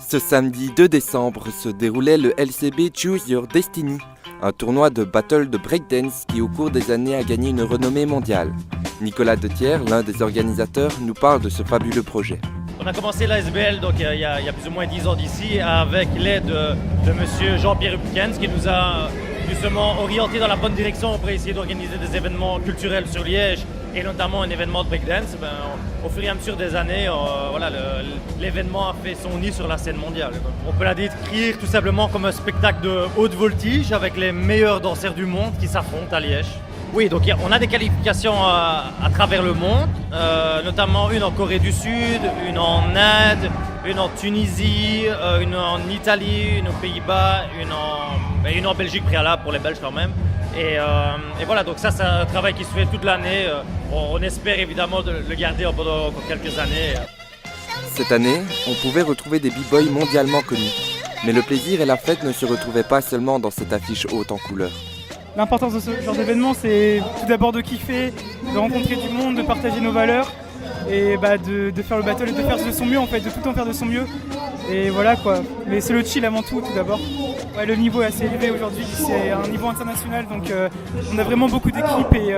Ce samedi 2 décembre se déroulait le LCB Choose Your Destiny, un tournoi de battle de breakdance qui au cours des années a gagné une renommée mondiale. Nicolas Dethier, l'un des organisateurs, nous parle de ce fabuleux projet. On a commencé l'ASBL donc, il y a plus ou moins 10 ans d'ici avec l'aide de monsieur Jean-Pierre Hupkens qui nous a justement orienté dans la bonne direction pour essayer d'organiser des événements culturels sur Liège et notamment un événement de breakdance. Au fur et à mesure des années, l'événement a fait son nid sur la scène mondiale. On peut la décrire tout simplement comme un spectacle de haute voltige avec les meilleurs danseurs du monde qui s'affrontent à Liège. Oui, donc on a des qualifications à travers le monde, notamment une en Corée du Sud, une en Inde, une en Tunisie, une en Italie, une aux Pays-Bas, une en Belgique préalable pour les Belges quand même. Et voilà, donc ça c'est un travail qui se fait toute l'année. On espère évidemment de le garder pendant encore quelques années. Cette année, on pouvait retrouver des b-boys mondialement connus. Mais le plaisir et la fête ne se retrouvaient pas seulement dans cette affiche haute en couleurs. L'importance de ce genre d'événement, c'est tout d'abord de kiffer, de rencontrer du monde, de partager nos valeurs et de faire le battle et de faire de son mieux en fait, de tout le temps faire de son mieux. Et voilà quoi, mais c'est le chill avant tout d'abord. Ouais, le niveau est assez élevé aujourd'hui, c'est un niveau international donc on a vraiment beaucoup d'équipes et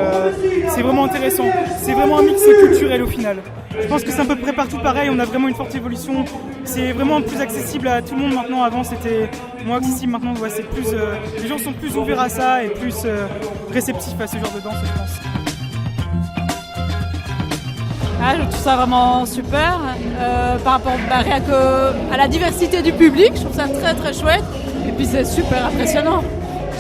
c'est vraiment intéressant. C'est vraiment un mix culturel au final. Je pense que c'est à peu près partout pareil, on a vraiment une forte évolution. C'est vraiment plus accessible à tout le monde maintenant, avant c'était moins accessible, maintenant ouais, c'est plus, les gens sont plus ouverts à ça et plus réceptifs à ce genre de danse je pense. Je trouve ça vraiment super par rapport rien à la diversité du public, je trouve ça très très chouette et puis c'est super impressionnant.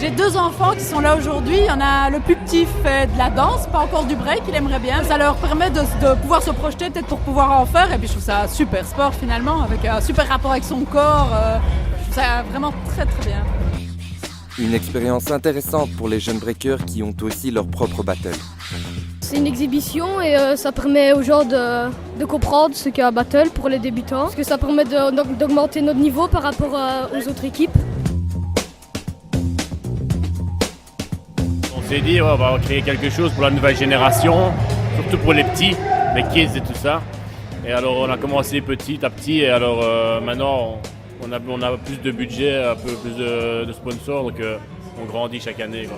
J'ai 2 enfants qui sont là aujourd'hui, il y en a le plus petit fait de la danse, pas encore du break, il aimerait bien. Ça leur permet de pouvoir se projeter peut-être pour pouvoir en faire et puis je trouve ça super sport finalement avec un super rapport avec son corps, je trouve ça vraiment très très bien. Une expérience intéressante pour les jeunes breakers qui ont aussi leur propre battle. C'est une exhibition et ça permet aux gens de comprendre ce qu'est un battle pour les débutants. Parce que ça permet d'augmenter notre niveau par rapport aux autres équipes. On s'est dit on va créer quelque chose pour la nouvelle génération, surtout pour les petits, les kids et tout ça. Et alors on a commencé petit à petit et alors maintenant on a plus de budget, un peu plus de sponsors, donc on grandit chaque année, quoi.